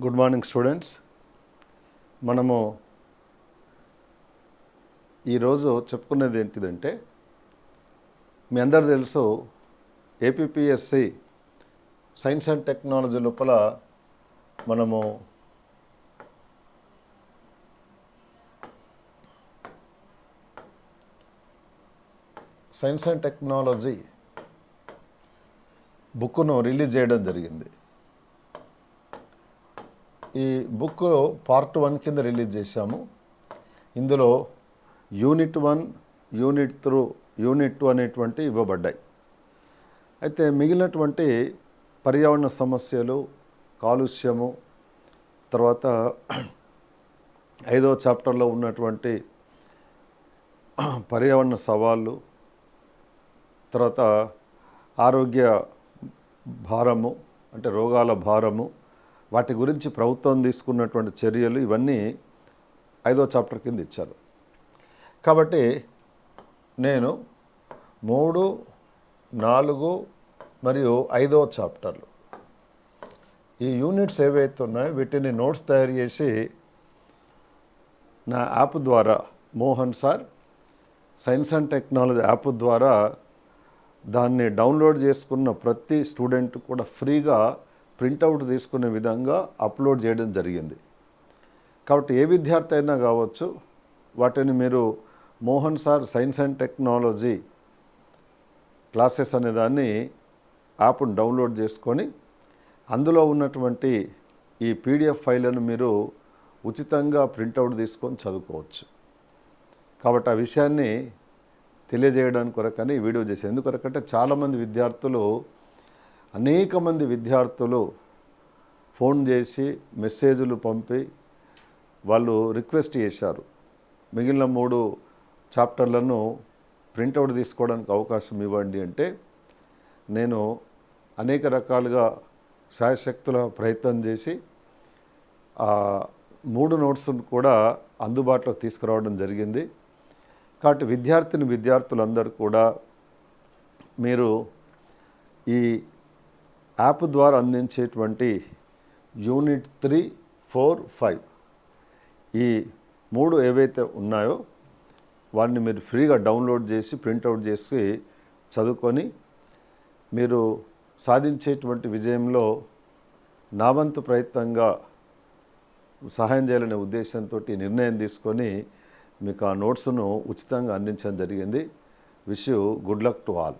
Good morning students. మనము ఈరోజు చెప్పుకునేది ఏంటిదంటే, మీ అందరు తెలుసు ఏపీపీఎస్సి సైన్స్ అండ్ టెక్నాలజీ లోపల మనము సైన్స్ అండ్ టెక్నాలజీ బుక్ను రిలీజ్ చేయడం జరిగింది. ఈ బుక్ పార్ట్ 1 కింద రిలీజ్ చేశాము. ఇందులో యూనిట్ 1, యూనిట్ 3, యూనిట్ 2 అనేటువంటి ఇవ్వబడ్డాయి. అయితే మిగిలినటువంటి పర్యావరణ సమస్యలు, కాలుష్యము, తర్వాత 5వ చాప్టర్లో ఉన్నటువంటి పర్యావరణ సవాళ్ళు, తర్వాత ఆరోగ్య భారము అంటే రోగాల భారము, వాటి గురించి ప్రభుత్వం తీసుకున్నటువంటి చర్యలు, ఇవన్నీ 5వ చాప్టర్ కింద ఇచ్చారు. కాబట్టి నేను 3, 4 మరియు 5వ చాప్టర్లు ఈ యూనిట్స్ ఏవైతే ఉన్నాయో వీటిని నోట్స్ తయారు చేసి నా యాప్ ద్వారా, Mohan sir science and technology app ద్వారా దాన్ని డౌన్లోడ్ చేసుకున్న ప్రతి స్టూడెంట్ కూడా ఫ్రీగా ప్రింటౌట్ తీసుకునే విధంగా అప్లోడ్ చేయడం జరిగింది. కాబట్టి ఏ విద్యార్థి అయినా కావచ్చు, వాటిని మీరు Mohan sir science and technology classes అనే దాన్ని యాప్ను డౌన్లోడ్ చేసుకొని అందులో ఉన్నటువంటి ఈ పీడిఎఫ్ ఫైళ్ళను మీరు ఉచితంగా ప్రింటౌట్ తీసుకొని చదువుకోవచ్చు. కాబట్టి ఆ విషయాన్ని తెలియజేయడానికి కొరకని ఈ వీడియో చేశాను. ఎందుకొరకంటే చాలామంది విద్యార్థులు, అనేక మంది విద్యార్థులు ఫోన్ చేసి మెసేజ్లు పంపి వాళ్ళు రిక్వెస్ట్ చేశారు, మిగిలిన 3 చాప్టర్లను ప్రింటౌట్ తీసుకోవడానికి అవకాశం ఇవ్వండి అంటే, నేను అనేక రకాలుగా శాయశక్తుల ప్రయత్నం చేసి ఆ 3 నోట్స్ను కూడా అందుబాటులో తీసుకురావడం జరిగింది. కాబట్టి విద్యార్థులందరూ కూడా మీరు ఈ యాప్ ద్వారా అందించేటువంటి యూనిట్ 3, 4, 5 ఈ 3 ఏవైతే ఉన్నాయో వాటిని మీరు ఫ్రీగా డౌన్లోడ్ చేసి ప్రింటౌట్ చేసి చదువుకొని మీరు సాధించేటువంటి విజయంలో నా వంతు ప్రయత్నంగా సహాయం చేయాలనే ఉద్దేశంతో నిర్ణయం తీసుకొని మీకు ఆ నోట్స్ను ఉచితంగా అందించడం జరిగింది. Wish you good luck to all.